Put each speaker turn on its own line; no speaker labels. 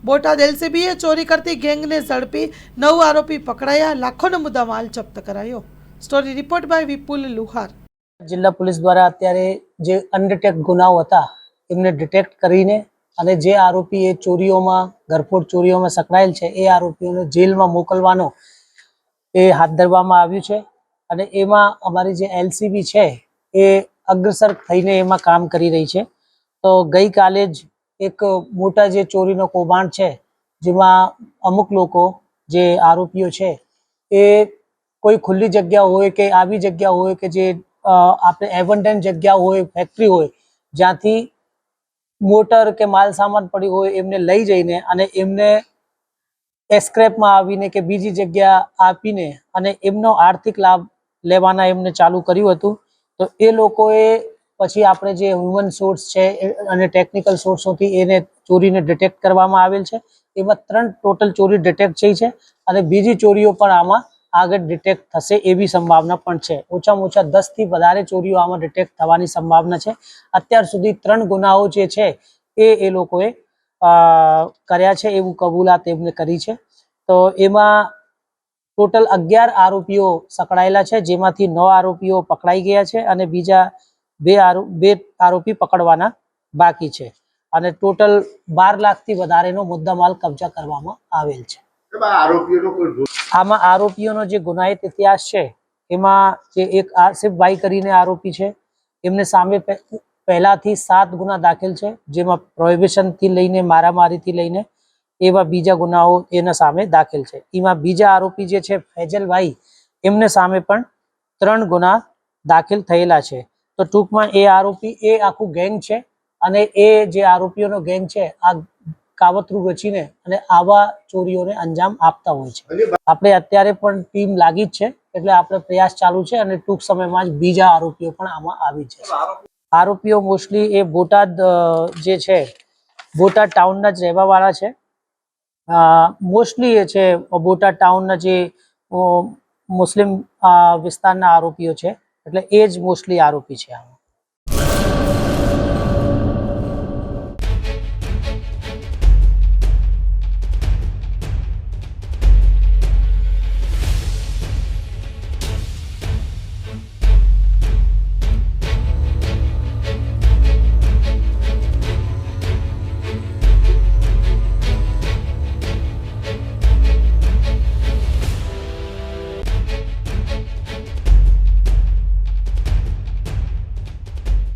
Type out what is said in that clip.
બોટાદ એલસીબીએ ચોરી કરતી ગેંગને ઝડપી 9 આરોપી પકડાયા, લાખોનો મુદ્દામાલ જપ્ત કરાયો। સ્ટોરી રિપોર્ટ બાય વિપુલ લુહાર।
જિલ્લા પોલીસ દ્વારા અત્યારે જે અનડિટેક્ટ ગુનાઓ હતા એમને ડિટેક્ટ કરીને અને જે આરોપી એ ચોરીઓમાં ઘરફોડ ચોરીઓમાં સંકળાયેલ છે એ આરોપીઓને જેલમાં મોકલવાનો એ હાથ ધરવામાં આવ્યું છે। અને એમાં અમારી જે એલસીબી છે એ અગ્રસર થઈને એમાં કામ કરી રહી છે। તો ગઈકાલે જ એક મોટા જે ચોરીનો કૌભાંડ છે જેમાં અમુક લોકો જે આરોપીઓ છે એ કોઈ ખુલ્લી જગ્યા હોય કે આવી જગ્યા હોય કે જે આપણે એબન્ડન્ટ જગ્યા હોય, ફેક્ટરી હોય, જ્યાંથી મોટર કે માલ સામાન પડ્યું હોય એમને લઈ જઈને અને એમને એસ્ક્રેપમાં આવીને કે બીજી જગ્યા આપીને અને એમનો આર્થિક લાભ લેવાના એમને ચાલુ કર્યું હતું। તો એ લોકોએ પછી આપણે જે હ્યુમન સોર્સ છે અને ટેકનિકલ સોર્સોથી એને ચોરીને ડિટેક્ટ કરવામાં આવેલ છે। એમાં 3 ટોટલ ચોરી ડિટેક્ટ થઈ છે અને બીજી ચોરીઓ પણ આમાં આગળ ડિટેક્ટ થશે એવી સંભાવના પણ છે। ઓછામાં ઓછા 10 થી વધારે ચોરીઓ આમાં ડિટેક્ટ થવાની સંભાવના છે। અત્યાર સુધી 3 ગુનાઓ જે છે એ લોકોએ કર્યા છે એવું કબૂલાત એમને કરી છે। તો એમાં ટોટલ 11 આરોપીઓ પકડાયેલા છે, જેમાંથી 9 આરોપીઓ પકડાઈ ગયા છે અને બીજા 2 આરોપી પકડવાના બાકી છે અને ટોટલ 12 લાખથી વધારેનો મુદ્દામાલ કબજા કરવામાં આવેલ છે। આમાં આરોપીઓનો જે ગુનાહિત ઇતિહાસ છે એમાં જે એક આસિફભાઈ કરીને આરોપી છે એમને સામે પહેલાથી 7 ગુના દાખલ છે, જેમાં પ્રોહિબિશનથી લઈને મારામારીથી લઈને એવા બીજા ગુનાઓ એના સામે દાખલ છે। એમાં બીજા આરોપી જે છે ફૈજલભાઈ એમને સામે પણ 3 ગુના દાખલ થયેલા છે। તો ટૂંકમાં એ આરોપી એ આખું ગેંગ છે અને એ જે આરોપીઓનો ગેંગ છે આ કાવતરું રચીને અને આવા ચોરીઓને અંજામ આપતા હોય છે। આપણે અત્યારે પણ ટીમ લાગી જ છે, એટલે આપણે પ્રયાસ ચાલુ છે અને ટૂંક સમયમાં જ બીજા આરોપીઓ પણ આમાં આવી જશે। આરોપીઓ મોસ્ટલી એ બોટાદ જે છે બોટાદ ટાઉનના જ રહેવાવાળા છે। મોસ્ટલી એ છે બોટાદ ટાઉનના જે મુસ્લિમ વિસ્તારના આરોપીઓ છે, એટલે એ જ મોસ્ટલી આરોપી છે।